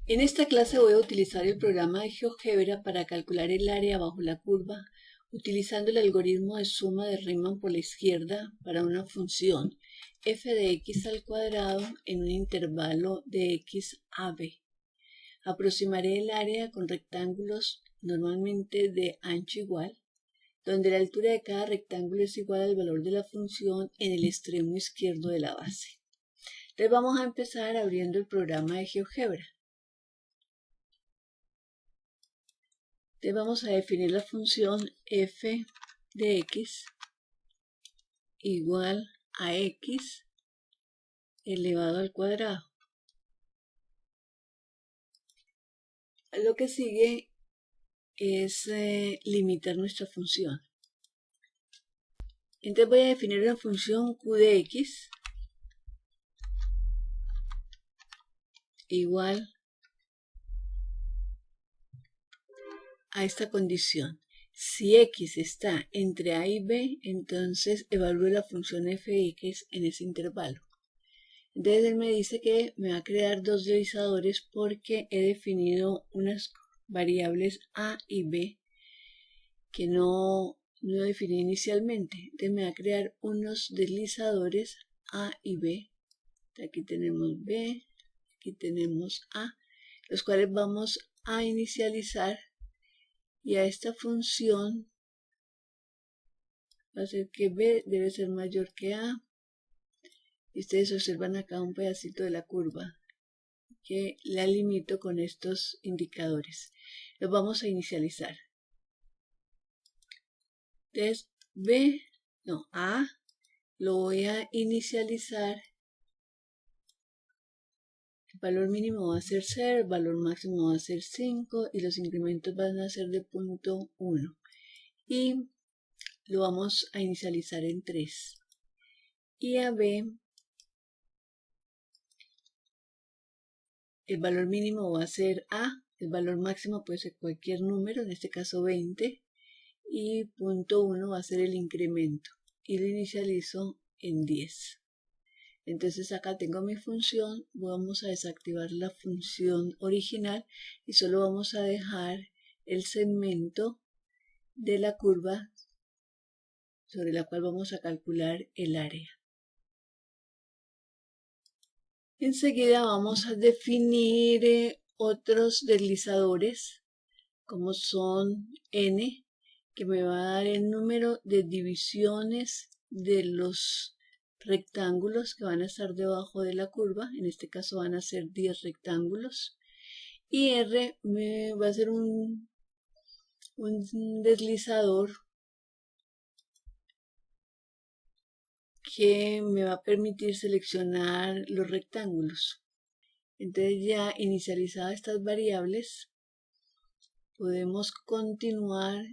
En esta clase voy a utilizar el programa de GeoGebra para calcular el área bajo la curva utilizando el algoritmo de suma de Riemann por la izquierda para una función f de x al cuadrado en un intervalo de x a b. Aproximaré el área con rectángulos normalmente de ancho igual, donde la altura de cada rectángulo es igual al valor de la función en el extremo izquierdo de la base. Entonces vamos a empezar abriendo el programa de GeoGebra. Entonces vamos a definir la función f de x igual a x elevado al cuadrado. Lo que sigue es limitar nuestra función. Entonces voy a definir una función q de x igual a esta condición. Si x está entre a y b, entonces evalúe la función f de x en ese intervalo. Entonces él me dice que me va a crear dos deslizadores porque he definido unas variables a y b que no definí inicialmente. Entonces me va a crear unos deslizadores a y b. Aquí tenemos b, aquí tenemos a, los cuales vamos a inicializar, y a esta función va a ser que b debe ser mayor que a. Y ustedes observan acá un pedacito de la curva que la limito con estos indicadores. Los vamos a inicializar. Entonces a lo voy a inicializar. El valor mínimo va a ser 0, el valor máximo va a ser 5 y los incrementos van a ser de 0.1. Y lo vamos a inicializar en 3. Y a b, el valor mínimo va a ser a, el valor máximo puede ser cualquier número, en este caso 20, y 0.1 va a ser el incremento, y lo inicializo en 10. Entonces acá tengo mi función, vamos a desactivar la función original y solo vamos a dejar el segmento de la curva sobre la cual vamos a calcular el área. Enseguida vamos a definir otros deslizadores, como son n, que me va a dar el número de divisiones de los rectángulos que van a estar debajo de la curva. En este caso van a ser 10 rectángulos. Y r me va a ser un deslizador que me va a permitir seleccionar los rectángulos. Entonces ya inicializadas estas variables, podemos continuar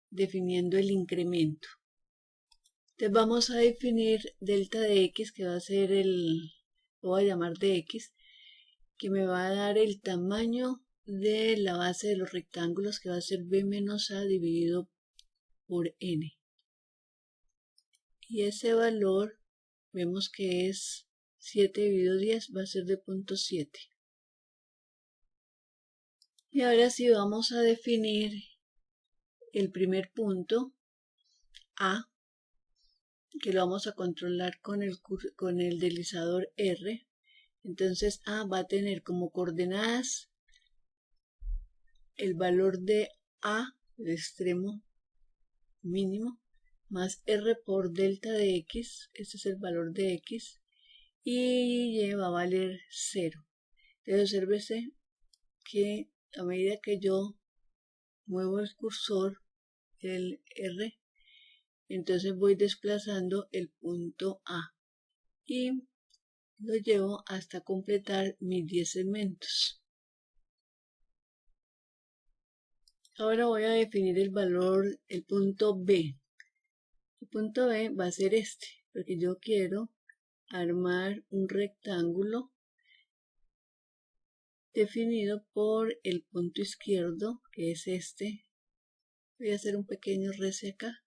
definiendo el incremento. Entonces vamos a definir delta de x, que va a ser lo voy a llamar de x, que me va a dar el tamaño de la base de los rectángulos, que va a ser b menos a dividido por n. Y ese valor vemos que es 7 dividido 10, va a ser de 0.7. Y ahora sí vamos a definir el primer punto, a, que lo vamos a controlar con el deslizador r. Entonces a va a tener como coordenadas el valor de a, el extremo mínimo, más r por delta de x, este es el valor de x, y y va a valer 0. Entonces obsérvese que a medida que yo muevo el cursor, el r, entonces voy desplazando el punto A y lo llevo hasta completar mis 10 segmentos. Ahora voy a definir el valor, el punto B. El punto B va a ser este, porque yo quiero armar un rectángulo definido por el punto izquierdo, que es este. Voy a hacer un pequeño rece acá.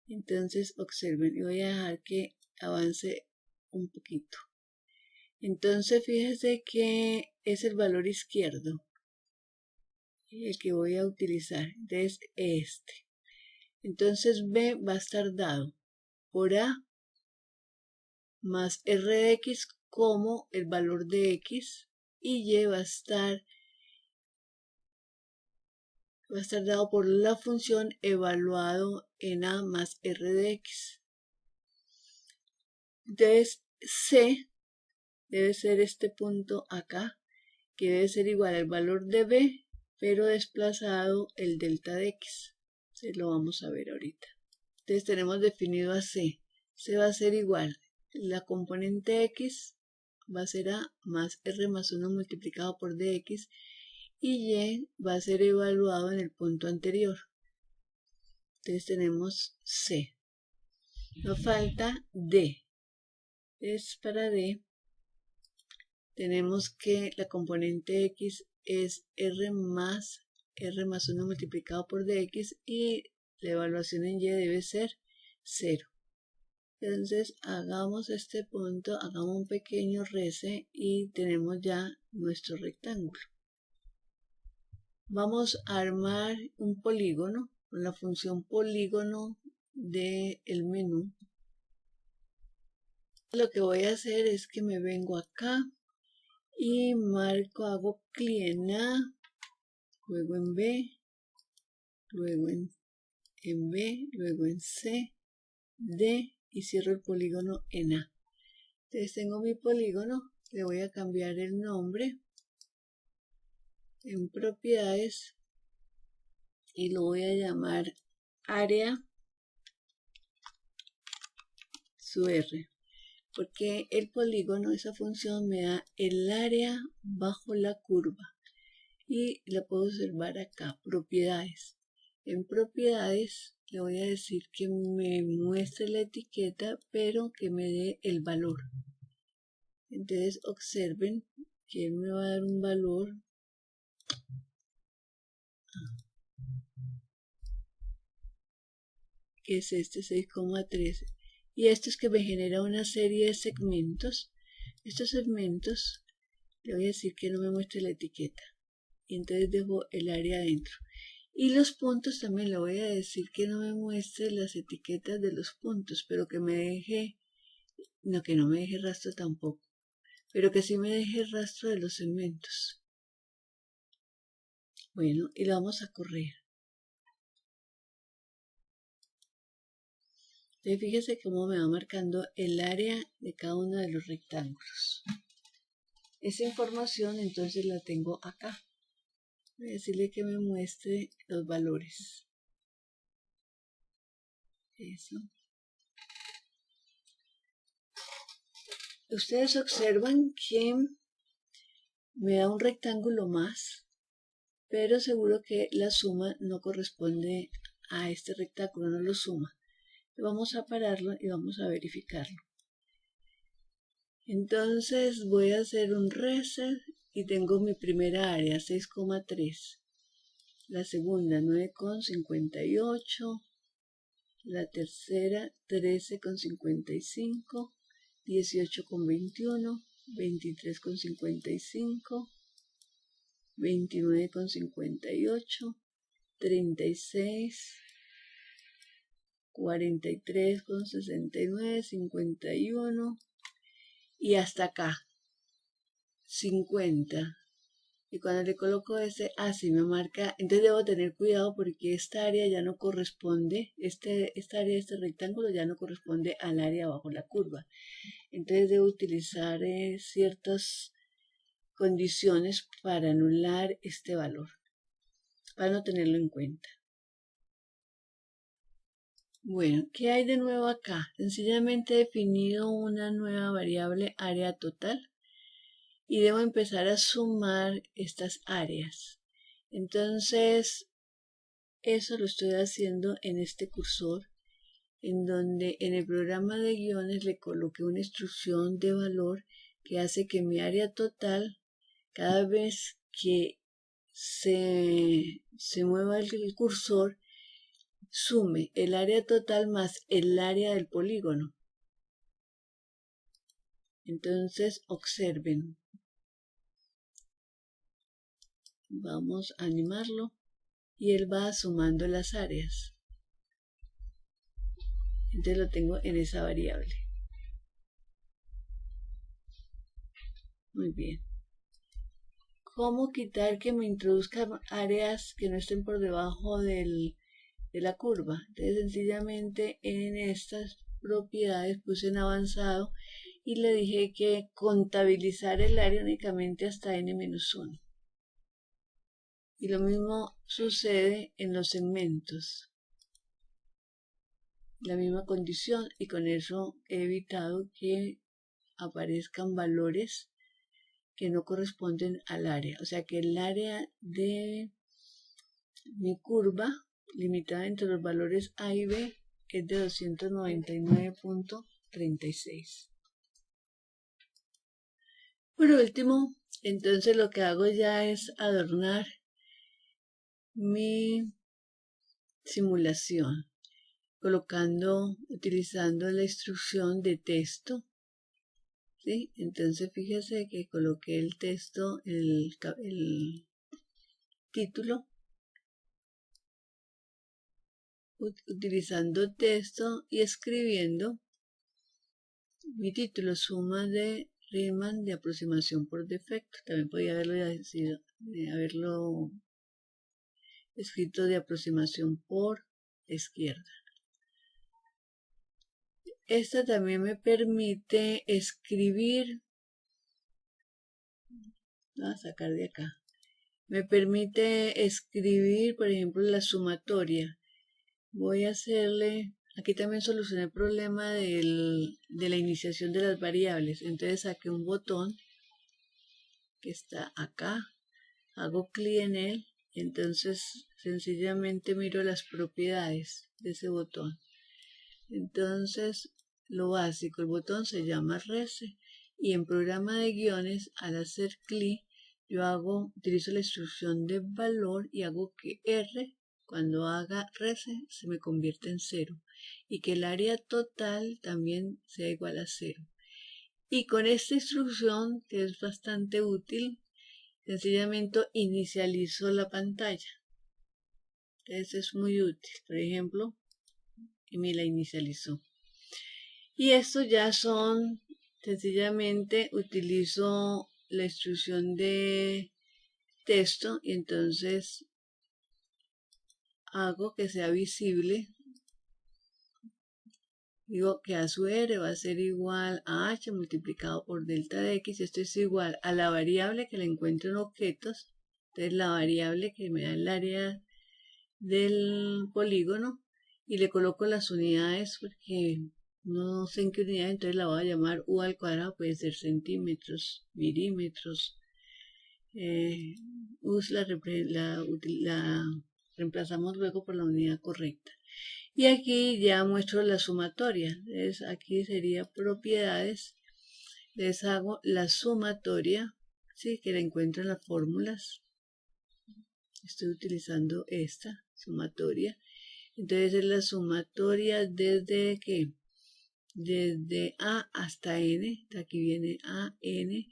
Entonces observen, y voy a dejar que avance un poquito. Entonces fíjese que es el valor izquierdo el que voy a utilizar. Entonces este. Entonces B va a estar dado por A más R de X como el valor de X, y Y va a estar dado por la función evaluado en A más R de X. Entonces C debe ser este punto acá, que debe ser igual al valor de B, pero desplazado el delta de X. Se lo vamos a ver ahorita. Entonces tenemos definido a C. C va a ser igual. La componente X va a ser A más R más 1 multiplicado por DX, y Y va a ser evaluado en el punto anterior. Entonces tenemos C. Nos falta D. Es para D. Tenemos que la componente X es R más 1 multiplicado por DX, y la evaluación en Y debe ser 0. Entonces hagamos este punto, hagamos un pequeño rese y tenemos ya nuestro rectángulo. Vamos a armar un polígono con la función polígono del menú. Lo que voy a hacer es que me vengo acá y marco, hago clic en A, luego en B, luego en B, luego en C, D, y cierro el polígono en A. Entonces tengo mi polígono, le voy a cambiar el nombre en propiedades y lo voy a llamar área su R, porque el polígono, esa función, me da el área bajo la curva, y la puedo observar acá, propiedades. En propiedades le voy a decir que me muestre la etiqueta, pero que me dé el valor. Entonces observen que él me va a dar un valor que es este 6,13, y esto es que me genera una serie de segmentos. Estos segmentos le voy a decir que no me muestre la etiqueta, y entonces dejo el área adentro. Y los puntos también le voy a decir que no me muestre las etiquetas de los puntos, pero que me deje, no, que no me deje rastro tampoco, pero que sí me deje rastro de los segmentos. Bueno, y lo vamos a correr. Entonces fíjese cómo me va marcando el área de cada uno de los rectángulos. Esa información entonces la tengo acá. Voy a decirle que me muestre los valores. Eso. Ustedes observan que me da un rectángulo más, pero seguro que la suma no corresponde a este rectángulo, no lo suma. Vamos a pararlo y vamos a verificarlo. Entonces voy a hacer un reset y tengo mi primera área 6,3, la segunda 9,58, la tercera 13,55, 18,21, 23,55, 29,58, 36, 43,69, 51 y hasta acá 50. Y cuando le coloco este, así me marca. Entonces debo tener cuidado porque esta área ya no corresponde, esta área de este rectángulo ya no corresponde al área bajo la curva. Entonces debo utilizar ciertas condiciones para anular este valor, para no tenerlo en cuenta. Bueno, ¿qué hay de nuevo acá? Sencillamente he definido una nueva variable área total y debo empezar a sumar estas áreas. Entonces, eso lo estoy haciendo en este cursor, en donde en el programa de guiones le coloqué una instrucción de valor que hace que mi área total, cada vez que se mueva el cursor, sume el área total más el área del polígono. Entonces observen. Vamos a animarlo y él va sumando las áreas. Entonces lo tengo en esa variable. Muy bien. ¿Cómo quitar que me introduzca áreas que no estén por debajo de la curva? Entonces sencillamente en estas propiedades puse en avanzado y le dije que contabilizar el área únicamente hasta n-1. Y lo mismo sucede en los segmentos. La misma condición, y con eso he evitado que aparezcan valores que no corresponden al área. O sea que el área de mi curva limitada entre los valores A y B es de 299.36. Por último, entonces lo que hago ya es adornar mi simulación, utilizando la instrucción de texto. ¿Sí? Entonces fíjese que coloqué el texto, el título, utilizando texto y escribiendo mi título, suma de Riemann de aproximación por defecto. También podría haberlo escrito de aproximación por izquierda. Esta también me permite escribir, voy a sacar de acá, me permite escribir, por ejemplo, la sumatoria. Voy a hacerle, aquí también solucioné el problema de la iniciación de las variables. Entonces saqué un botón que está acá, hago clic en él, entonces sencillamente miro las propiedades de ese botón. Entonces lo básico, el botón se llama Rese y en programa de guiones al hacer clic yo utilizo la instrucción de valor y hago que R cuando haga Rese se me convierte en 0 y que el área total también sea igual a 0. Y con esta instrucción, que es bastante útil, sencillamente inicializo la pantalla. Entonces es muy útil. Por ejemplo, y me la inicializó. Y esto ya son, sencillamente utilizo la instrucción de texto y entonces hago que sea visible. Digo que A sub R va a ser igual a H multiplicado por delta de X. Esto es igual a la variable que le encuentro en objetos. Entonces la variable que me da el área del polígono y le coloco las unidades porque no sé en qué unidad, entonces la voy a llamar U al cuadrado, puede ser centímetros, milímetros. U la reemplazamos luego por la unidad correcta. Y aquí ya muestro la sumatoria. Entonces aquí sería propiedades. Les hago la sumatoria, ¿sí? Que la encuentro en las fórmulas. Estoy utilizando esta sumatoria. Entonces es la sumatoria desde ¿qué? Desde A hasta N. Aquí viene A, N.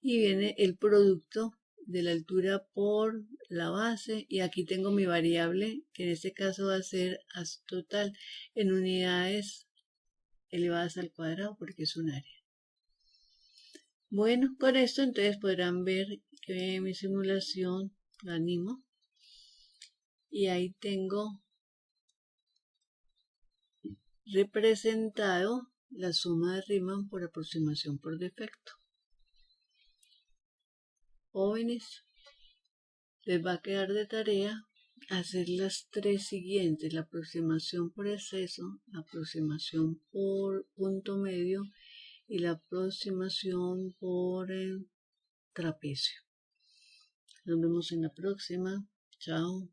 Y viene el producto de la altura por la base. Y aquí tengo mi variable, que en este caso va a ser total en unidades elevadas al cuadrado, porque es un área. Bueno, con esto entonces podrán ver que mi simulación la animo. Y ahí tengo representado la suma de Riemann por aproximación por defecto. Jóvenes, les va a quedar de tarea hacer las tres siguientes: la aproximación por exceso, la aproximación por punto medio y la aproximación por trapecio. Nos vemos en la próxima. Chao.